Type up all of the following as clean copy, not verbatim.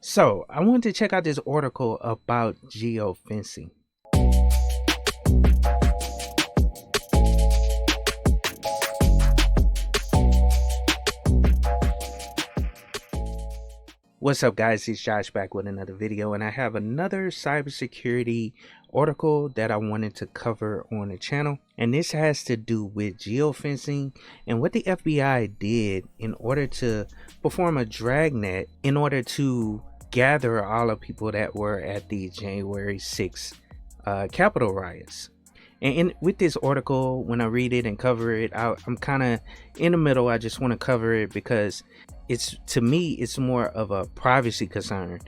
So I wanted to check out this article about geofencing. What's up, guys? It's Josh back with another video, and I have another cybersecurity article that I wanted to cover on the channel. And this has to do with geofencing and what the FBI did in order to perform a dragnet in order to gather all the people that were at the January 6th Capitol riots. And with this article, when I read it and cover it, I'm kind of in the middle. I just want to cover it because to me it's more of a privacy concern,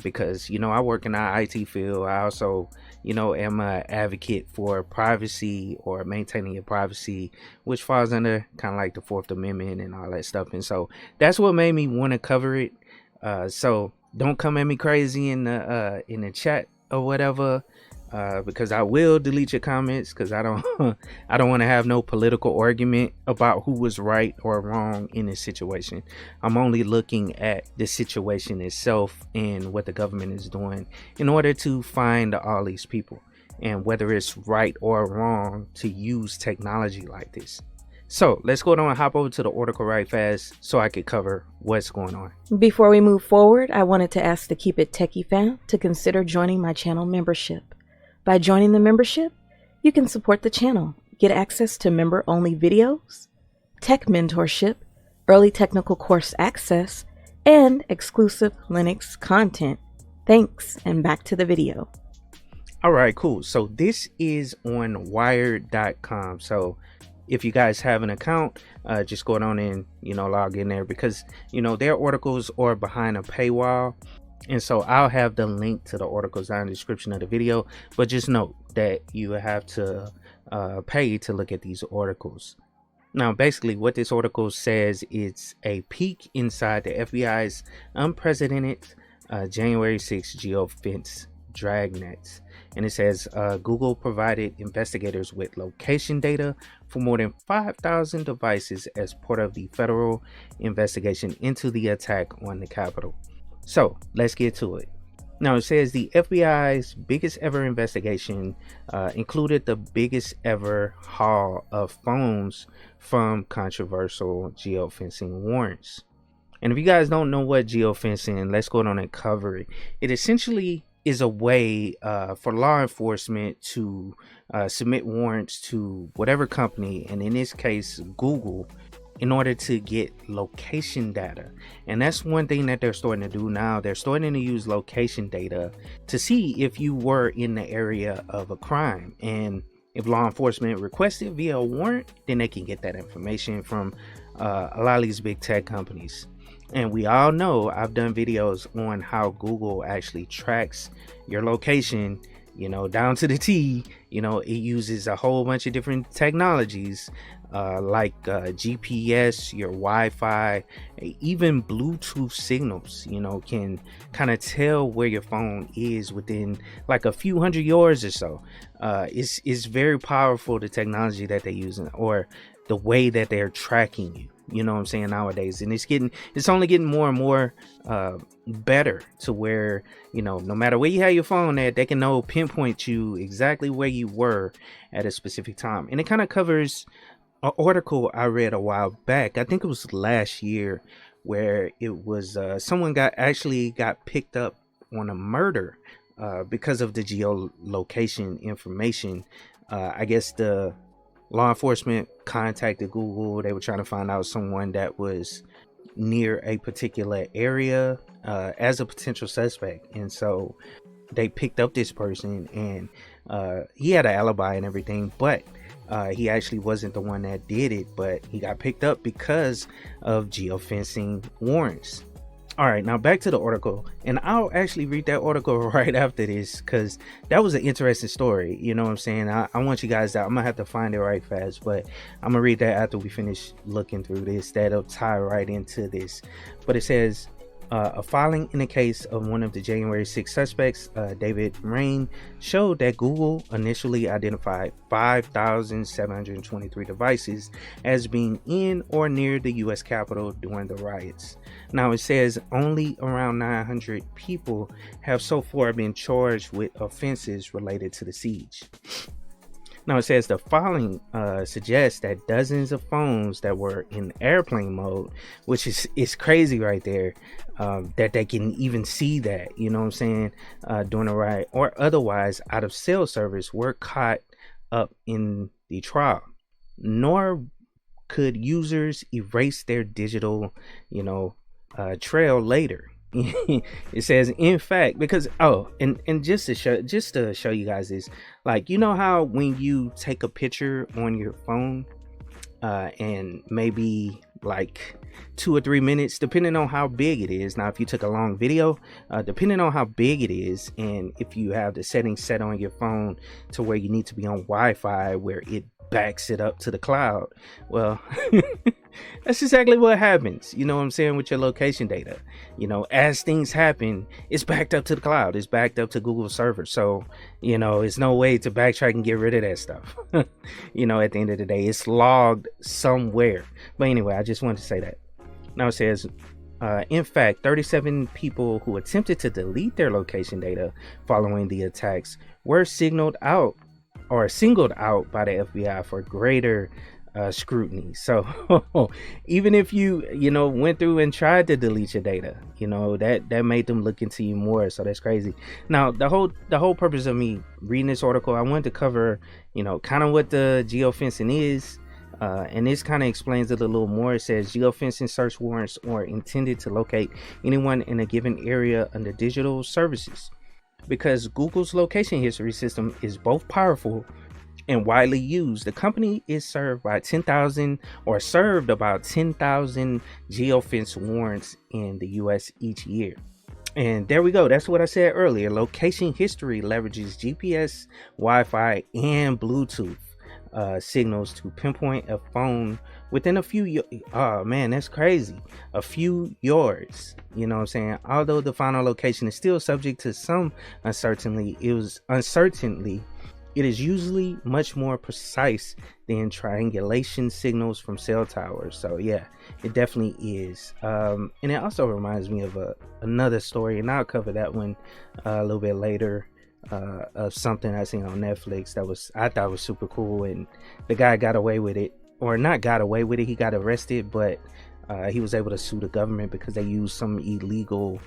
because I work in the IT field. I also am an advocate for privacy, or maintaining your privacy, which falls under kind of like the Fourth Amendment and all that stuff. And so that's what made me want to cover it. So don't come at me crazy in the chat or whatever, because I will delete your comments, because I don't I don't want to have no political argument about who was right or wrong in this situation. I'm only looking at the situation itself and what the government is doing in order to find all these people, and whether it's right or wrong to use technology like this. So let's go down and hop over to the article right fast so I could cover what's going on. Before we move forward, I wanted to ask the Keep It Techie fan to consider joining my channel membership. By joining the membership, you can support the channel, get access to member-only videos, tech mentorship, early technical course access, and exclusive Linux content. Thanks, and back to the video. All right, cool. So this is on wired.com. So if you guys have an account, just go on and log in there, because their articles are behind a paywall. And so I'll have the link to the articles down in the description of the video, but just note that you have to pay to look at these articles. Now, basically what this article says, it's a peek inside the FBI's unprecedented January 6th geofence dragnets. And it says Google provided investigators with location data for more than 5,000 devices as part of the federal investigation into the attack on the Capitol. So let's get to it. Now, it says the FBI's biggest ever investigation included the biggest ever haul of phones from controversial geofencing warrants. And if you guys don't know what geofencing, let's go on and cover it. It essentially is a way for law enforcement to submit warrants to whatever company, and in this case Google, in order to get location data. And that's one thing that they're starting to do now. They're starting to use location data to see if you were in the area of a crime, and if law enforcement requests it via a warrant, then they can get that information from a lot of these big tech companies. And we all know, I've done videos on how Google actually tracks your location, down to the T. It uses a whole bunch of different technologies, like GPS, your Wi-Fi, even Bluetooth signals, can kind of tell where your phone is within like a few hundred yards or so. It's very powerful, the technology that they're using, or the way that they're tracking you. You know what I'm saying, nowadays. And it's only getting more and more better, to where no matter where you have your phone at, they can pinpoint you exactly where you were at a specific time. And it kind of covers an article I read a while back, I think it was last year, where it was someone got picked up on a murder because of the geolocation information. I guess the law enforcement contacted Google. They were trying to find out someone that was near a particular area as a potential suspect, and so they picked up this person, and he had an alibi and everything, but he actually wasn't the one that did it, but he got picked up because of geofencing warrants. All right, now back to the article, and I'll actually read that article right after this, because that was an interesting story. You know what I'm saying? I want you guys out. I'm gonna have to find it right fast, but I'm gonna read that after we finish looking through this. That'll tie right into this. But it says A filing in the case of one of the January 6 suspects, David Rain, showed that Google initially identified 5,723 devices as being in or near the U.S. Capitol during the riots. Now, it says only around 900 people have so far been charged with offenses related to the siege. Now, it says the filing suggests that dozens of phones that were in airplane mode, which is crazy right there, that they can even see that, you know what I'm saying, during a riot, or otherwise out of cell service, were caught up in the trial. Nor could users erase their digital, trail later. It says, in fact, because and just to show you guys this, like, you know how when you take a picture on your phone, and maybe like 2 or 3 minutes, depending on how big it is. Now, if you took a long video, depending on how big it is, and if you have the settings set on your phone to where you need to be on Wi-Fi, where it backs it up to the cloud, well, that's exactly what happens, you know what I'm saying, with your location data. As things happen, it's backed up to the cloud, it's backed up to Google server. So it's no way to backtrack and get rid of that stuff. At the end of the day, it's logged somewhere. But anyway, I just wanted to say that. Now it says, in fact, 37 people who attempted to delete their location data following the attacks were singled out by the FBI for greater scrutiny. So even if you went through and tried to delete your data, that made them look into you more. So that's crazy. Now, the whole purpose of me reading this article, I wanted to cover kind of what the geofencing is. And this kind of explains it a little more. It says geofencing search warrants are intended to locate anyone in a given area under digital services. Because Google's location history system is both powerful and widely used, the company is served about 10,000 geofence warrants in the US each year. And there we go. That's what I said earlier. Location history leverages GPS, Wi-Fi, and Bluetooth signals to pinpoint a phone within a few that's crazy, a few yards, you know what I'm saying. Although the final location is still subject to some uncertainty, it is usually much more precise than triangulation signals from cell towers. So yeah, it definitely is. And it also reminds me of another story, and I'll cover that one a little bit later, of something I seen on Netflix I thought was super cool, and the guy got away with it, or not got away with it, he got arrested, but he was able to sue the government because they used some illegal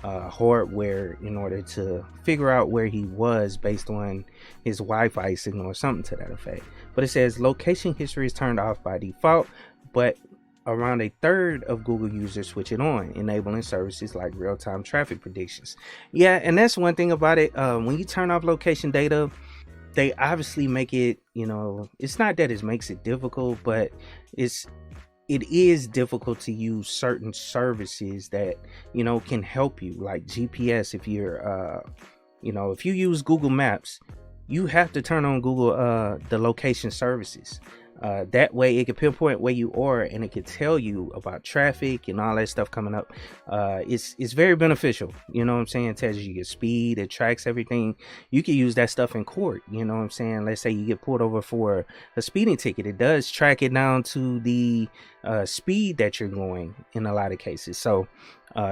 hardware in order to figure out where he was based on his Wi-Fi signal or something to that effect. But it says location history is turned off by default, but around a third of Google users switch it on, enabling services like real-time traffic predictions. Yeah, and that's one thing about it. When you turn off location data, they obviously make it, it's not that it makes it difficult, but it is difficult to use certain services that can help you, like GPS. If you're if you use Google Maps, you have to turn on Google the location services. That way it can pinpoint where you are, and it can tell you about traffic and all that stuff coming up. It's very beneficial, you know what I'm saying. It tells you your speed, it tracks everything. You can use that stuff in court, you know what I'm saying. Let's say you get pulled over for a speeding ticket, it does track it down to the speed that you're going in a lot of cases. So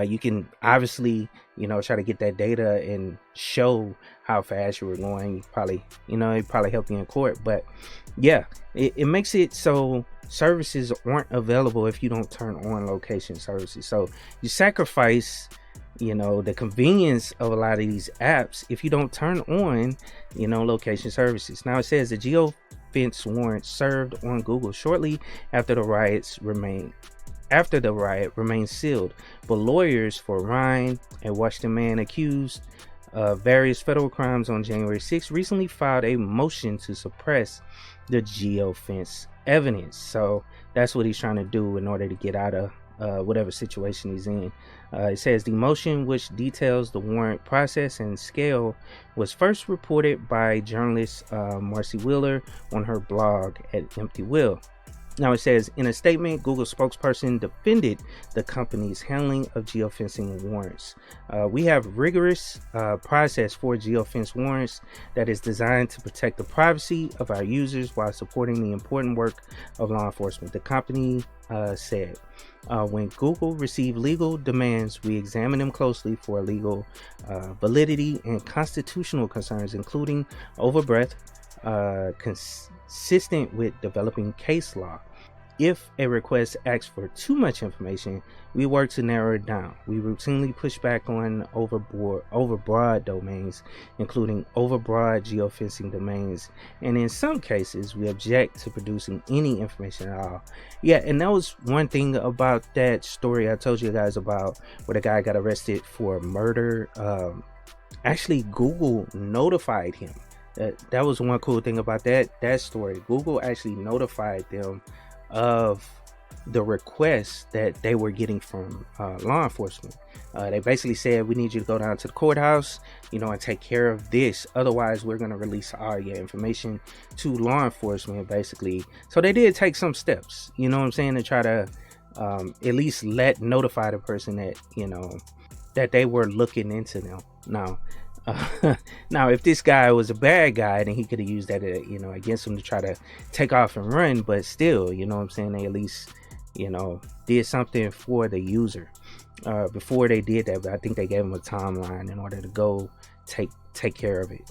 you can obviously try to get that data and show how fast you were going. It probably help you in court. But yeah, it makes it so services aren't available if you don't turn on location services. So you sacrifice the convenience of a lot of these apps if you don't turn on location services. Now it says the geofence warrant served on Google shortly after the riot remained sealed, but lawyers for Ryan, a Washington man accused of various federal crimes on January 6, recently filed a motion to suppress the geofence evidence. So that's what he's trying to do in order to get out of whatever situation he's in. It says the motion, which details the warrant process and scale, was first reported by journalist Marcy Wheeler on her blog at Empty Will. Now it says, in a statement, Google spokesperson defended the company's handling of geofencing warrants. We have rigorous process for geofence warrants that is designed to protect the privacy of our users while supporting the important work of law enforcement, the company said. When Google received legal demands, we examine them closely for legal validity and constitutional concerns, including overbreadth, consistent with developing case law. If a request asks for too much information, we work to narrow it down. We routinely push back on overbroad domains, including overbroad geofencing domains, and in some cases, we object to producing any information at all. Yeah, and that was one thing about that story I told you guys about, where the guy got arrested for murder. Actually, Google notified him. That was one cool thing about that story. Google actually notified them of the requests that they were getting from law enforcement. They basically said, we need you to go down to the courthouse, and take care of this. Otherwise, we're going to release all your information to law enforcement, basically. So they did take some steps, to try to at least notify the person that, that they were looking into them. Now, if this guy was a bad guy, then he could have used that, against him to try to take off and run. But still, they at least, did something for the user before they did that. But I think they gave him a timeline in order to go take care of it.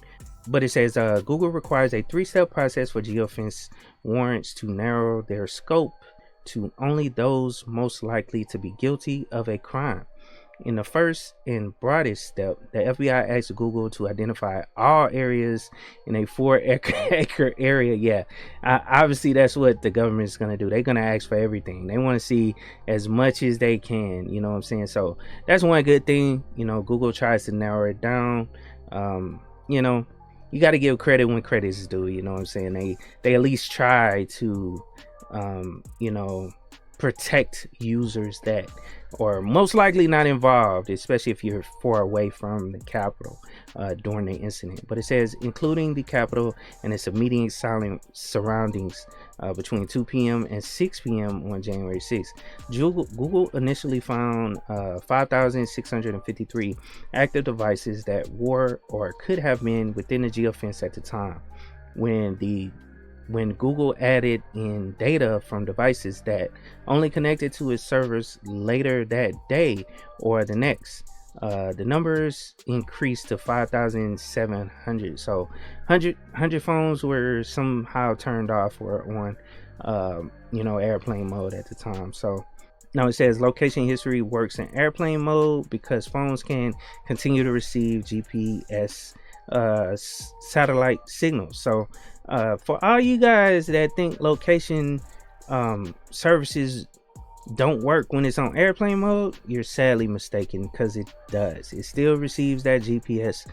But it says Google requires a 3-step process for geofence warrants to narrow their scope to only those most likely to be guilty of a crime. In the first and broadest step, the FBI asked Google to identify all areas in a 4-acre area. Yeah, obviously that's what the government is going to do. They're going to ask for everything. They want to see as much as they can, So that's one good thing, Google tries to narrow it down. You got to give credit when credit is due, They at least try to, protect users that are most likely not involved, especially if you're far away from the Capitol during the incident. But it says, including the Capitol and its immediate surroundings between 2 p.m. and 6 p.m. on January 6th. Google initially found 5,653 active devices that were or could have been within the geofence at the time. When Google added in data from devices that only connected to its servers later that day or the next, the numbers increased to 5,700. So 100 phones were somehow turned off or on, airplane mode at the time. So now it says location history works in airplane mode because phones can continue to receive GPS satellite signals. So for all you guys that think location services don't work when it's on airplane mode, you're sadly mistaken, because it does. It still receives that GPS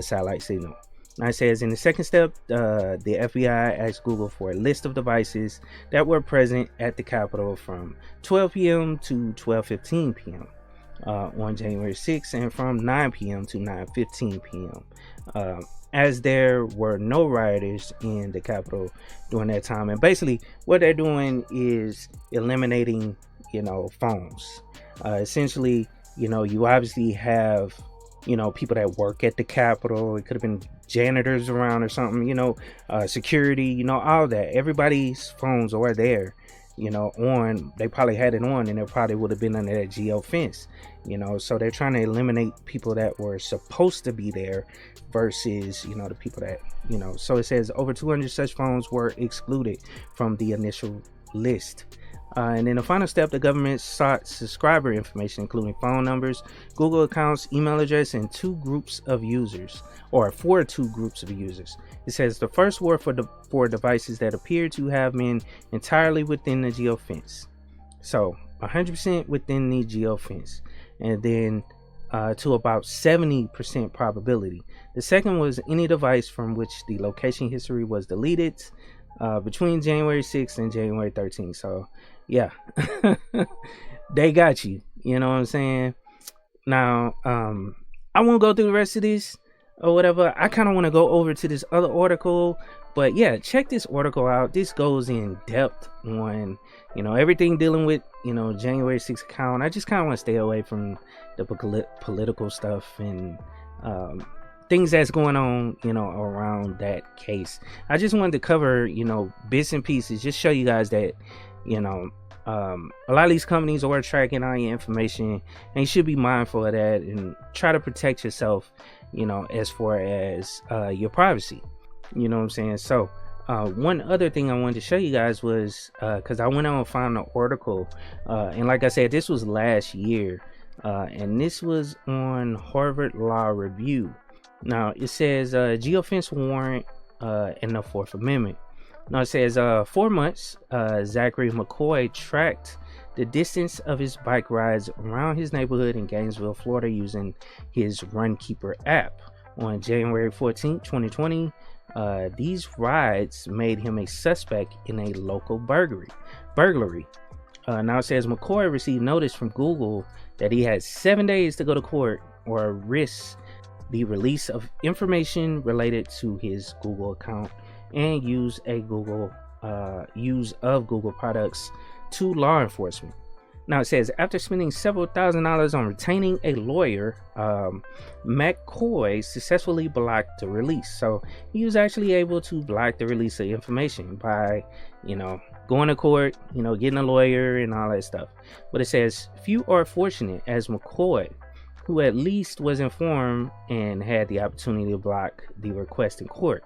satellite signal. Now it says, in the second step, the FBI asked Google for a list of devices that were present at the Capitol from 12 p.m. to 12:15 p.m. On January 6th, and from 9 p.m. to 9:15 p.m. As there were no rioters in the Capitol during that time. And basically what they're doing is eliminating, phones. Essentially, you obviously have, people that work at the Capitol. It could have been janitors around or something, security, all that. Everybody's phones are there, on. They probably had it on, and it probably would have been under that geofence, so they're trying to eliminate people that were supposed to be there versus, the people that, so it says over 200 such phones were excluded from the initial list. And in the final step, the government sought subscriber information, including phone numbers, Google accounts, email address, and for 2 groups of users. It says the first were for devices that appear to have been entirely within the geofence. So 100% within the geofence. And then to about 70% probability. The second was any device from which the location history was deleted between January 6th and January 13th. So yeah, they got you. You know what I'm saying? Now, I won't go through the rest of this. or whatever, I kind of want to go over to this other article. But yeah, check this article out. This goes in depth on, everything dealing with, January 6th account. I just kind of want to stay away from the political stuff and things that's going on, around that case. I just wanted to cover, bits and pieces, just show you guys that, a lot of these companies are tracking all your information, and you should be mindful of that and try to protect yourself, as far as your privacy. You know what I'm saying? So one other thing I wanted to show you guys was because I went on and found an article, and like I said, this was last year, and this was on Harvard Law Review. Now it says geofence warrant in the Fourth Amendment. Now it says 4 months, Zachary McCoy tracked the distance of his bike rides around his neighborhood in Gainesville, Florida, using his Runkeeper app. On January 14, 2020, these rides made him a suspect in a local burglary. Now it says McCoy received notice from Google that he had 7 days to go to court or risk the release of information related to his Google account and use of Google products to law enforcement. Now it says after spending several $1,000s on retaining a lawyer, McCoy successfully blocked the release. So he was actually able to block the release of information by, going to court, getting a lawyer and all that stuff. But it says few are fortunate as McCoy, who at least was informed and had the opportunity to block the request in court.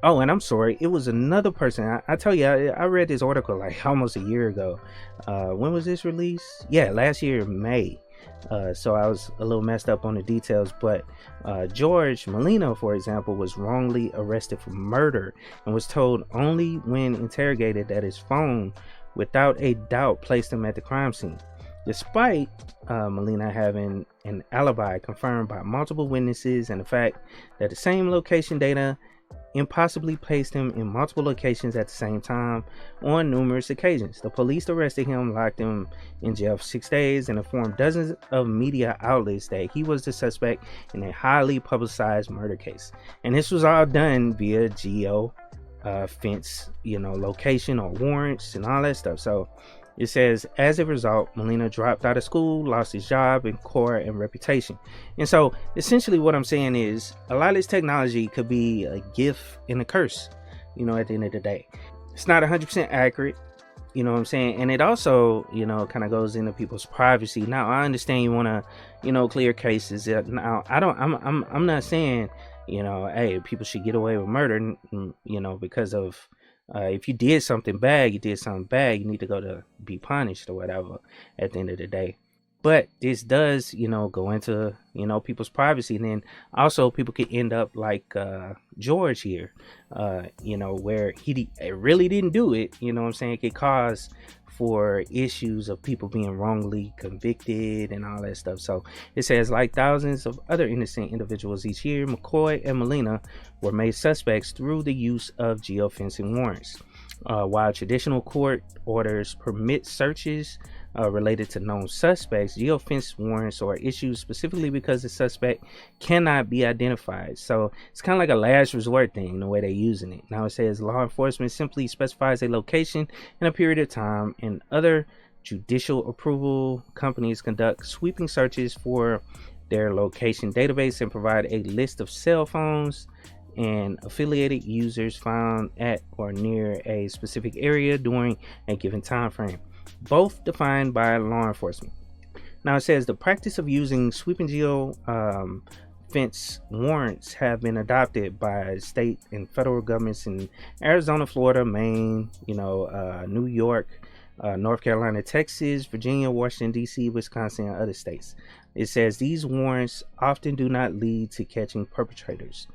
Oh, and I'm sorry, it was another person. I tell you, I read this article like almost a year ago. When was this released? Yeah, last year, May. So I was a little messed up on the details, but George Molina, for example, was wrongly arrested for murder and was told only when interrogated that his phone, without a doubt, placed him at the crime scene. Despite Molina having an alibi confirmed by multiple witnesses and the fact that the same location data impossibly placed him in multiple locations at the same time on numerous occasions, the police arrested him, locked him in jail for 6 days, and informed dozens of media outlets that he was the suspect in a highly publicized murder case. And this was all done via geo fence, location or warrants and all that stuff. So it says, as a result, Molina dropped out of school, lost his job and core and reputation. And so essentially what I'm saying is a lot of this technology could be a gift and a curse, at the end of the day. It's not 100% accurate, you know what I'm saying? And it also, kind of goes into people's privacy. Now, I understand you want to, clear cases. Now, I'm not saying, hey, people should get away with murder, because of, if you did something bad, you need to go to be punished or whatever at the end of the day. But this does, go into, people's privacy. And then also people could end up like George here, where he really didn't do it. You know what I'm saying? It could cause for issues of people being wrongly convicted and all that stuff. So it says, like thousands of other innocent individuals each year, McCoy and Molina were made suspects through the use of geofencing warrants. While traditional court orders permit searches related to known suspects, geofence warrants are issued specifically because the suspect cannot be identified. So it's kind of like a last resort thing, the way they're using it. Now it says law enforcement simply specifies a location and a period of time, and other judicial approval companies conduct sweeping searches for their location database and provide a list of cell phones and affiliated users found at or near a specific area during a given time frame, both defined by law enforcement. Now it says the practice of using sweeping geo fence warrants have been adopted by state and federal governments in Arizona, Florida, Maine, New York, North Carolina, Texas, Virginia, Washington, D.C., Wisconsin, and other states. It says these warrants often do not lead to catching perpetrators,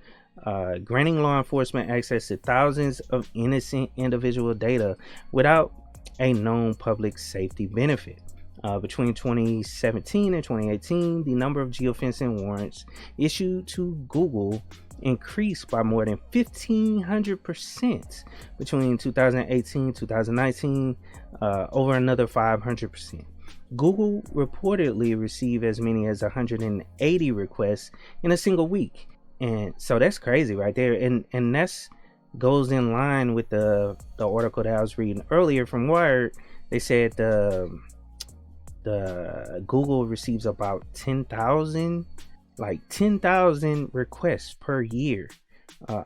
granting law enforcement access to thousands of innocent individual data without a known public safety benefit. Between 2017 and 2018, the number of geofencing warrants issued to Google increased by more than 1,500%. Between 2018 and 2019, over another 500%. Google reportedly received as many as 180 requests in a single week. And so that's crazy right there. And that's goes in line with the article that I was reading earlier from Wired. They said the Google receives about 10,000 requests per year,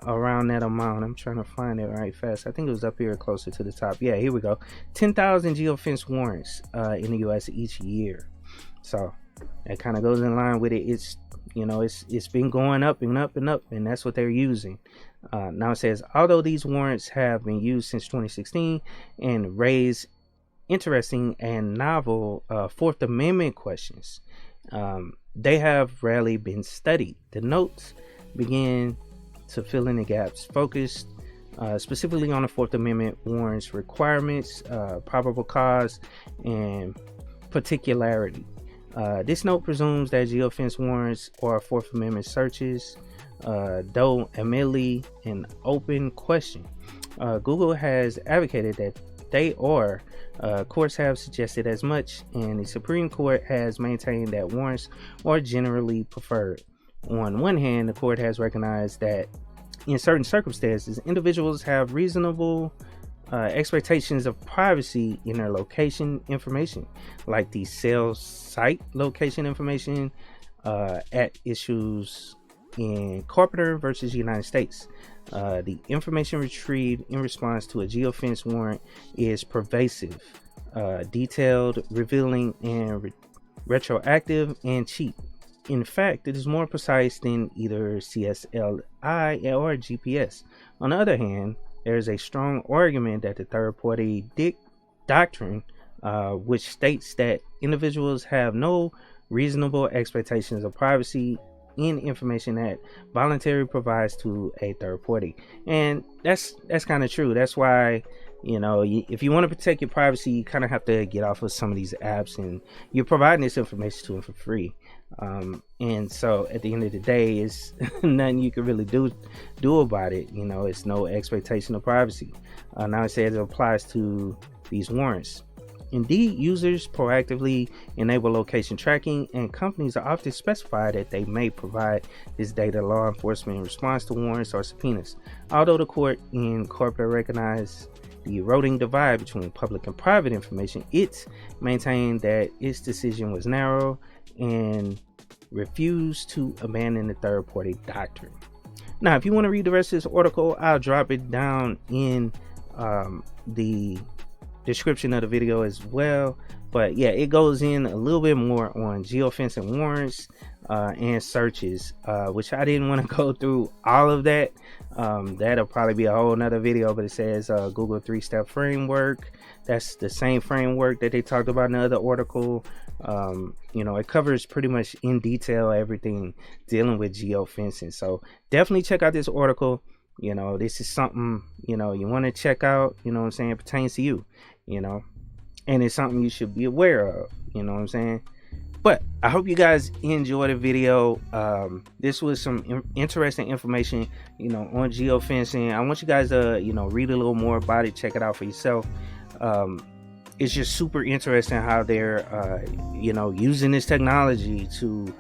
around that amount. I'm trying to find it right fast. I think it was up here closer to the top. Yeah, here we go. 10,000 geofence warrants in the US each year. So that kind of goes in line with it. It's it's been going up and up and up, and that's what they're using. Now it says, although these warrants have been used since 2016 and raise interesting and novel Fourth Amendment questions, they have rarely been studied. The notes begin to fill in the gaps, focused specifically on the Fourth Amendment warrants requirements, probable cause, and particularity. This note presumes that geofence warrants are Fourth Amendment searches, though admittedly an open question. Google has advocated that they are. Courts have suggested as much, and the Supreme Court has maintained that warrants are generally preferred. On one hand, the court has recognized that in certain circumstances, individuals have reasonable expectations of privacy in their location information, like the cell site location information at issues in Carpenter versus United States. The information retrieved in response to a geofence warrant is pervasive, detailed, revealing, and retroactive, and cheap. In fact, it is more precise than either CSLI or GPS. On the other hand, there is a strong argument that the third-party doctrine, which states that individuals have no reasonable expectations of privacy in information that voluntarily provides to a third party. And that's kind of true. That's why, if you want to protect your privacy, you kind of have to get off of some of these apps, and you're providing this information to them for free. And so at the end of the day, it's nothing you can really do about it. It's no expectation of privacy. Now it says it applies to these warrants. Indeed, users proactively enable location tracking, and companies are often specified that they may provide this data to law enforcement in response to warrants or subpoenas. Although the court in Carpenter recognized the eroding divide between public and private information, it maintained that its decision was narrow and refused to abandon the third-party doctrine. Now, if you want to read the rest of this article, I'll drop it down in the description of the video as well. But yeah, it goes in a little bit more on geofence and warrants and searches, which I didn't want to go through all of that. That'll probably be a whole nother video, but it says Google 3-step framework. That's the same framework that they talked about in the other article. It covers pretty much in detail everything dealing with geofencing. So definitely check out this article. This is something, you want to check out, it pertains to you, and it's something you should be aware of, But I hope you guys enjoyed the video. This was some interesting information, on geofencing. I want you guys to, read a little more about it, check it out for yourself. It's just super interesting how they're, using this technology to,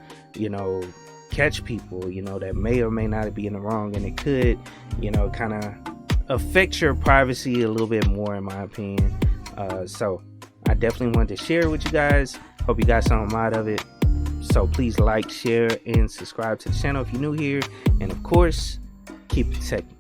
catch people, that may or may not be in the wrong, and it could, kind of affect your privacy a little bit more, in my opinion. So I definitely wanted to share it with you guys. Hope you got something out of it. So please like, share, and subscribe to the channel if you're new here. And of course, keep it technical.